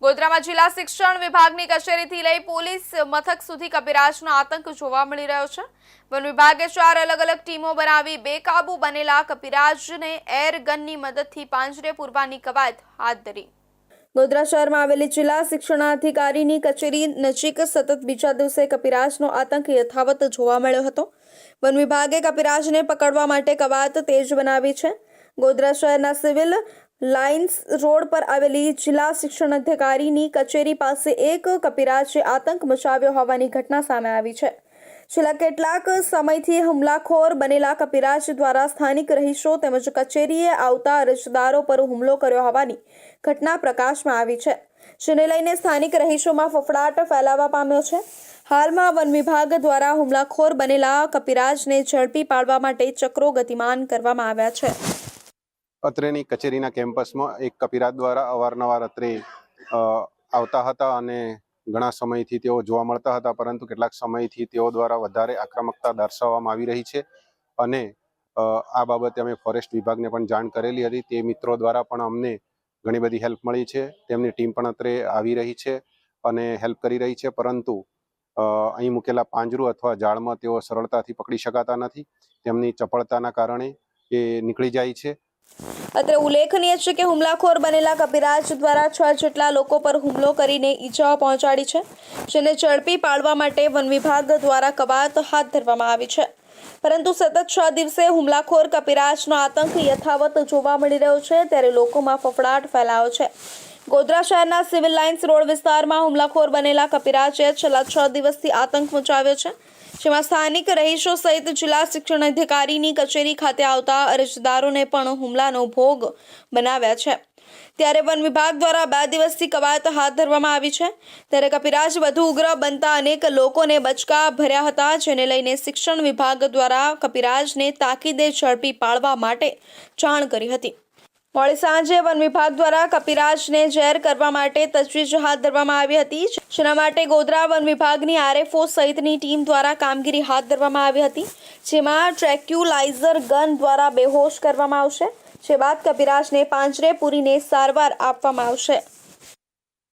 ગોધરામાં જિલ્લા શિક્ષણ વિભાગની કચેરીથી લઈ પોલીસ મથક સુધી કપિરાજનો આતંક જોવા મળી રહ્યો છે। વન વિભાગે 4 અલગ અલગ ટીમો બનાવી બેકાબુ બનેલા કપિરાજને એર ગનની મદદથી પાંજરે પૂરવાની કવાયત હાથ ધરી। ગોધરા શહેરમાં આવેલી જિલ્લા શિક્ષણાધિકારીની કચેરી નજીક સતત બીજા દિવસે કપિરાજનો આતંક યથાવત જોવા મળ્યો હતો। વન વિભાગે કપિરાજને પકડવા માટે કવાયત તેજ બનાવી છે। ગોધરા શહેરના સિવિલ લાઇન્સ રોડ પર આવેલી જિલ્લા શિક્ષણાધિકારીની કચેરી પાસે એક કપિરાજે આતંક મચાવ્યો હોવાની ઘટના સામે આવી છે। છેલ્લા કેટલાક સમયથી હુમલાખોર બનેલા કપિરાજ દ્વારા સ્થાનિક રહીશો તેમજ કચેરીએ આવતા અરજદારો પર હુમલો કર્યો હોવાની ઘટના પ્રકાશમાં આવી છે, જેને લઈને સ્થાનિક રહીશોમાં ફફડાટ ફેલાવા પામ્યો છે। હાલમાં વન વિભાગ દ્વારા હુમલાખોર બનેલા કપિરાજને ઝડપી પાડવા માટે ચક્રો ગતિમાન કરવામાં આવ્યા છે। અત્રેની કચેરીના કેમ્પસમાં એક કપિરાજ દ્વારા અવારનવાર અત્રે આવતા હતા અને ઘણા સમયથી તેઓ જોવા મળતા હતા, પરંતુ કેટલાક સમયથી તેઓ દ્વારા વધારે આક્રમકતા દર્શાવવામાં આવી રહી છે અને આ બાબતે અમે ફોરેસ્ટ વિભાગને પણ જાણ કરેલી હતી। તે મિત્રો દ્વારા પણ અમને ઘણી બધી હેલ્પ મળી છે। તેમની ટીમ પણ અત્રે આવી રહી છે અને હેલ્પ કરી રહી છે, પરંતુ અહીં મૂકેલા પાંજરું અથવા જાળમાં તેઓ સરળતાથી પકડી શકાતા નથી। તેમની ચપળતાના કારણે એ નીકળી જાય છે। અત્રે ઉલ્લેખનીય છે કે હુમલાખોર બનેલા કપિરાજ દ્વારા 6 જેટલા લોકો પર હુમલો કરીને ઈજાઓ પહોંચાડી છે, જેને ઝડપી પાડવા માટે વન વિભાગ દ્વારા કવાયત હાથ ધરવામાં આવી છે। પરંતુ સતત 6 દિવસે હુમલાખોર કપિરાજનો આતંક યથાવત જોવા મળી રહ્યો છે, ત્યારે લોકોમાં ફફડાટ ફેલાયો છે। ગોધરા શહેરના સિવિલ લાઇન્સ રોડ વિસ્તારમાં હુમલાખોર બનેલા કપિરાજે છેલ્લા 6 દિવસથી આતંક મચાવ્યો છે, જેમાં સ્થાનિક રહીશો સહિત જિલ્લા શિક્ષણાધિકારીની કચેરી ખાતે આવતા અરજદારોને પણ હુમલાનો ભોગ બનાવ્યા છે। ત્યારે વન વિભાગ દ્વારા 2 દિવસથી કવાયત હાથ ધરવામાં આવી છે। ત્યારે કપિરાજ વધુ ઉગ્ર બનતા અનેક લોકોને બચકા ભર્યા હતા, જેને લઈને શિક્ષણ વિભાગ દ્વારા કપિરાજને તાકીદે ઝડપી પાડવા માટે જાણ કરી હતી। મોડી સાંજે વન વિભાગ દ્વારા કપિરાજને ઝેર કરવા માટે તજવીજ હાથ ધરવામાં આવી હતી, જેના માટે ગોધરા વન વિભાગની આરએફઓ સહિતની ટીમ દ્વારા કામગીરી હાથ ધરવામાં આવી હતી, જેમાં ટ્રેક્યુલાઇઝર ગન દ્વારા બેહોશ કરવામાં આવશે, જે બાદ કપિરાજને પાંજરે પૂરીને સારવાર આપવામાં આવશે।